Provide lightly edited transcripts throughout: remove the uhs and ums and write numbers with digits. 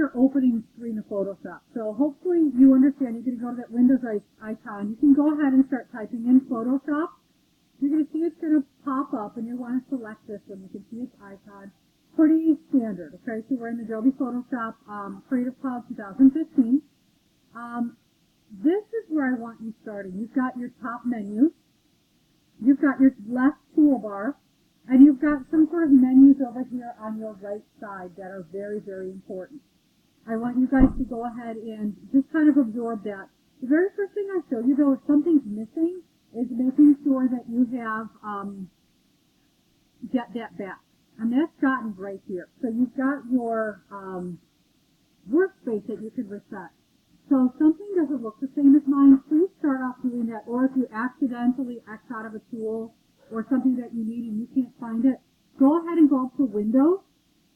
your opening screen of Photoshop. So hopefully you understand. You're going to go to that Windows icon. You can go ahead and start typing in Photoshop. You're going to see it's going to pop up, and you want to select this one. You can see its icon. Pretty standard. Okay, so we're in Adobe Photoshop Creative Cloud 2015. This is where I want you starting. You've got your top menu. You've got your left toolbar. And you've got some sort of menus over here on your right side that are very, very important. I want you guys to go ahead and just kind of absorb that. The very first thing I show you, though, if something's missing, is making sure that you have get that back. And that's gotten right here. So you've got your workspace that you could reset. So if something doesn't look the same as mine, please start off doing that. Or if you accidentally X out of a tool, or something that you need and you can't find it, go ahead and go up to Windows,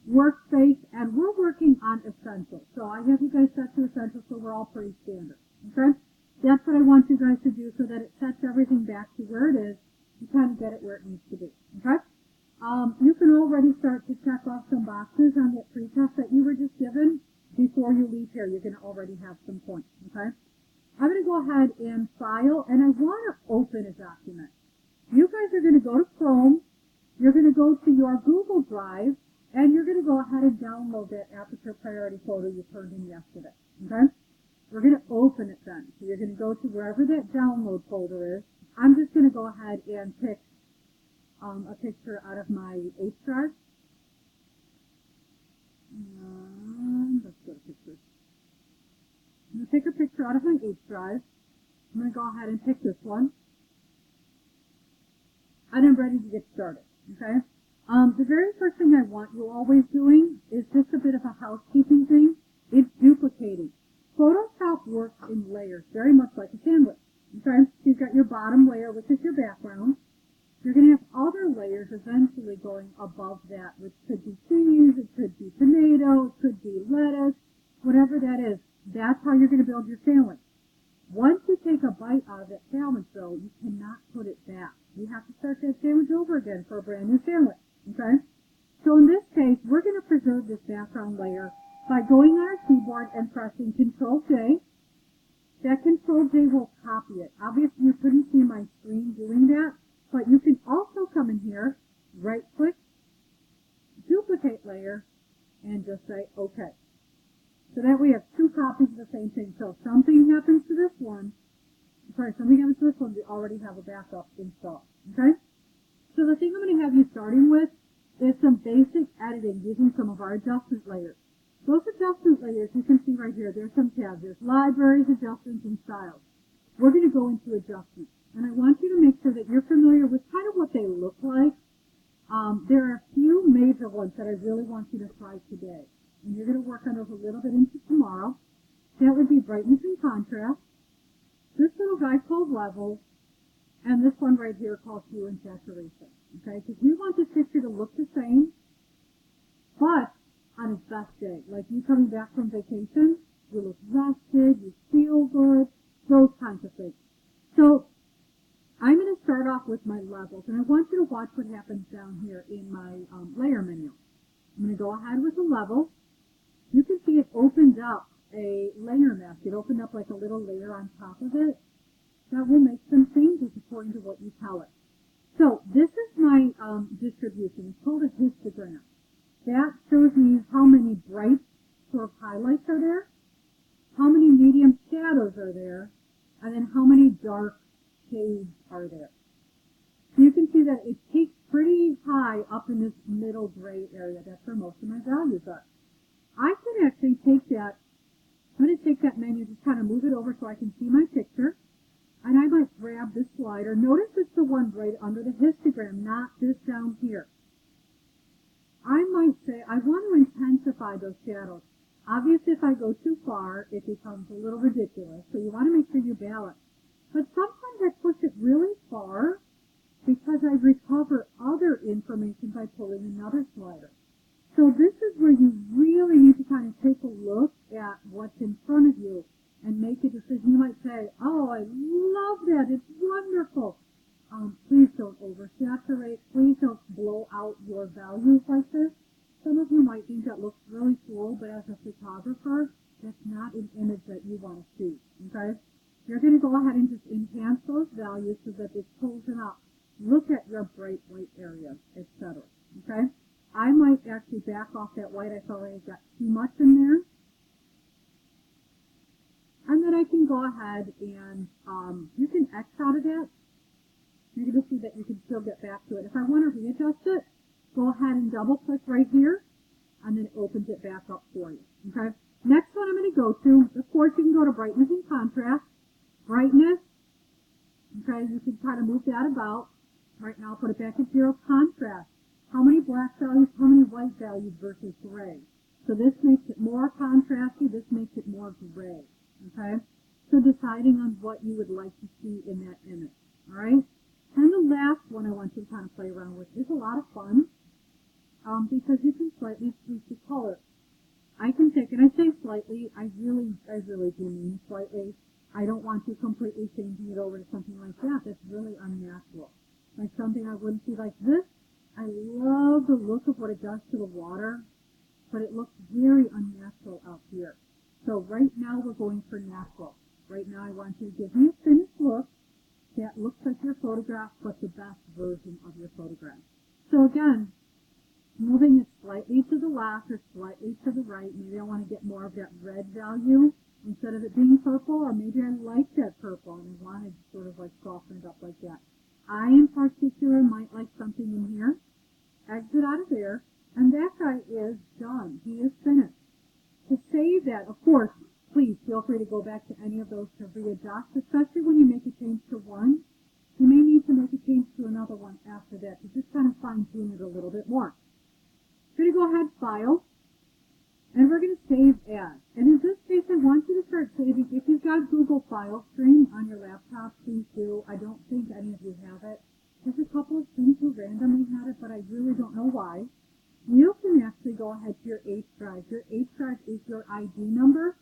Workspace, and we're working on Essentials. So I have you guys set to Essentials, so we're all pretty standard. Okay? That's what I want you guys to do so that it sets everything back to where it is. You kind of get it where it needs to be. Okay? You can already start to check off some boxes on that pretest that you were just given before you leave here. You're going to already have some points. Okay? I'm going to go ahead and File, and I want to open a document. You guys are going to go to Chrome, you're going to go to your Google Drive, and you're going to go ahead and download that Aperture Priority photo you turned in yesterday. Okay? We're going to open it then. So you're going to go to wherever that download folder is. I'm just going to go ahead and pick a picture out of my H drive. And let's go to pictures. I'm going to pick a picture out of my H drive. I'm going to go ahead and pick this one. And I'm ready to get started, okay? The very first thing I want you always doing is just a bit of a housekeeping thing. It's duplicating. Photoshop works in layers, very much like a sandwich, okay? So you've got your bottom layer, which is your background. You're going to have other layers eventually going above that, which could be cheese, it could be tomato, it could be lettuce, whatever that is. That's how you're going to build your sandwich. Once you take a bite out of that sandwich, though, you cannot put it back. You have to start that sandwich over again for a brand new sandwich, okay? So in this case, we're going to preserve this background layer by going on our keyboard and pressing Control-J. That Control-J will copy it. Obviously, you couldn't see my screen doing that, but you can also come in here, right-click, duplicate layer, and just say OK. So that we have two copies of the same thing. So if something happens to this one, something happens to this one, we already have a backup installed. Okay? So the thing I'm going to have you starting with is some basic editing using some of our adjustment layers. Those adjustment layers you can see right here, there's some tabs. There's libraries, adjustments, and styles. We're going to go into adjustments. And I want you to make sure that you're familiar with kind of what they look like. There are a few major ones that I really want you to try today. And you're going to work on those a little bit into tomorrow. That would be brightness and contrast. This little guy called levels, and this one right here called hue and saturation. Okay, because we want this picture to look the same, but on its best day. Like you coming back from vacation, you look rested, you feel good, those kinds of things. So I'm going to start off with my levels, and I want you to watch what happens down here in my layer menu. I'm going to go ahead with the level. You can see it opened up a layer mask. It opened up like a little layer on top of it. That will make some changes according to what you tell it. So this is my distribution. It's called a histogram. That shows me how many bright sort of highlights are there, how many medium shadows are there, and then how many dark shades are there. So you can see that it peaks pretty high up in this middle gray area. That's where most of my values are. I can actually take that, I'm going to take that menu, just kind of move it over so I can see my picture, and I might grab this slider. Notice it's the one right under the histogram, not this down here. I might say I want to intensify those shadows. Obviously, if I go too far, it becomes a little ridiculous, so you want to make sure you balance. But sometimes I push it really far because I recover other information by pulling another slider. So this is where you really need to kind of take a look at what's in front of you and make a decision. You might say, oh, I love that. It's wonderful. Please don't oversaturate. Please don't blow out your values like this. Some of you might think that looks really cool, but as a photographer, off that white. I felt like I got too much in there. And then I can go ahead and you can X out of that. You're going to see that you can still get back to it. If I want to readjust it, go ahead and double click right here, and then it opens it back up for you. Okay. Next one I'm going to go to, of course, you can go to brightness and contrast. Brightness, okay, you can kind of move that about. Right now, I'll put it back at 0. Contrast. How many black values, how many white values versus gray? So this makes it more contrasty, this makes it more gray. Okay? So deciding on what you would like to see in that image. Alright? And the last one I want you to kind of play around with is a lot of fun because you can slightly tweak the color. I can take, and I say slightly, I really do mean slightly. I don't want you completely changing it over to something like that. That's really unnatural. Like something I wouldn't see like this. I love the look of what it does to the water, but it looks very unnatural out here. So right now we're going for natural. Right now I want you to give me a finished look that looks like your photograph, but the best version of your photograph. So again, moving it slightly to the left or slightly to the right. Maybe I want to get more of that red value instead of it being purple, or maybe I like that purple and I want to sort of like soften it up like that. I in particular might like something in here. Exit out of there, and that guy is done. He is finished. To save that, of course, please feel free to go back to any of those to readjust, especially when you make a change to one. You may need to make a change to another one after that to just kind of fine-tune it a little bit more. We're going to go ahead, File, and we're going to save as. And in this case, I want you to start saving. If you've got Google File Stream on your laptop, please do. I don't think any of you have it. There's a couple of things who randomly had it, but I really don't know why. You can actually go ahead to your H drive. Your H drive is your ID number.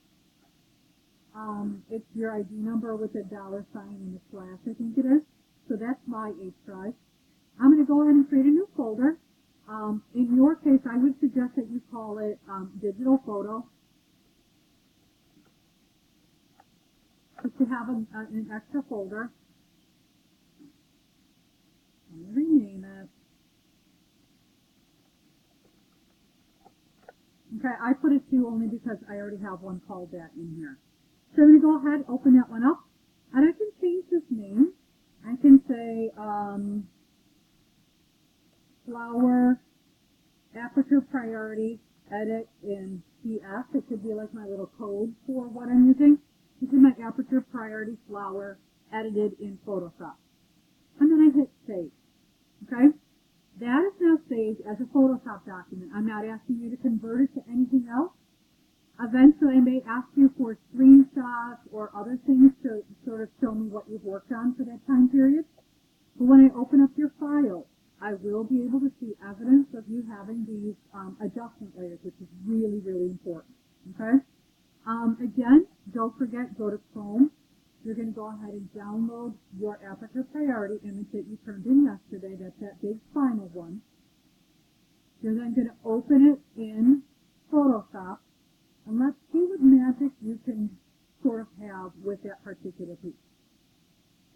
It's your ID number with a $ and a slash, I think it is. So that's my H drive. I'm going to go ahead and create a new folder. In your case, I would suggest that you call it digital photo, just to have an extra folder. Let me rename it. Okay, I put it 2 only because I already have one called that in here. So I'm going to go ahead, open that one up, and I can change this name. I can say flower aperture priority edit in CF. It could be like my little code for what I'm using. This is my aperture priority flower edited in Photoshop. And then I hit save. Okay? That is now saved as a Photoshop document. I'm not asking you to convert it to anything else. Eventually I may ask you for screenshots or other things to sort of show me what you've worked on for that time period. But when I open up your file, I will be able to see evidence of you having these adjustment layers, which is really, really important. Okay? Again, don't forget, go to Chrome. You're going to go ahead and download your aperture priority image that you turned in yesterday. That's that big final one. You're then going to open it in Photoshop, and let's see what magic you can sort of have with that particular piece.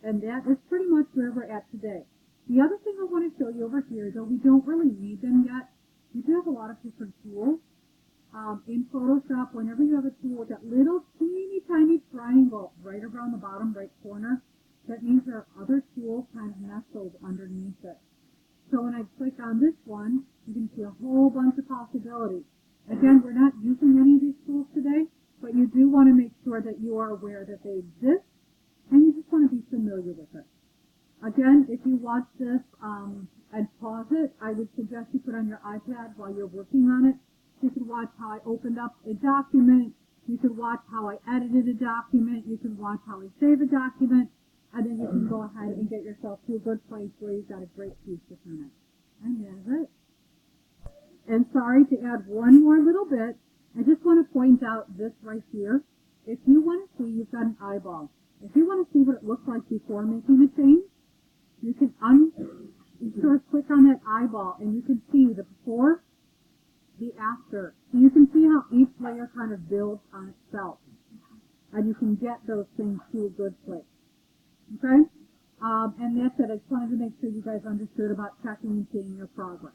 And that is pretty much where we're at today. The other thing I want to show you over here, though we don't really need them yet, you do have a lot of different tools. In Photoshop, whenever you have a tool with that little teeny tiny triangle right around the bottom right corner, that means there are other tools kind of nestled underneath it. So when I click on this one, you can see a whole bunch of possibilities. Again, we're not using any of these tools today, but you do want to make sure that you are aware that they exist, and you just want to be familiar with it. Again, if you watch this and pause it, I would suggest you put on your iPad while you're working on it. You could watch how I opened up a document. You could watch how I edited a document. You can watch how I save a document. And then you can go ahead and get yourself to a good place where you've got a great piece to turn in. And that's it. And sorry to add one more little bit. I just want to point out this right here. If you want to see, you've got an eyeball. If you want to see what it looks like before making a change, you can sort of click on that eyeball and you can see the before, the after. So you can see how each layer kind of builds on itself. And you can get those things to a good place. Okay? And that's it. I just wanted to make sure you guys understood about checking and seeing your progress.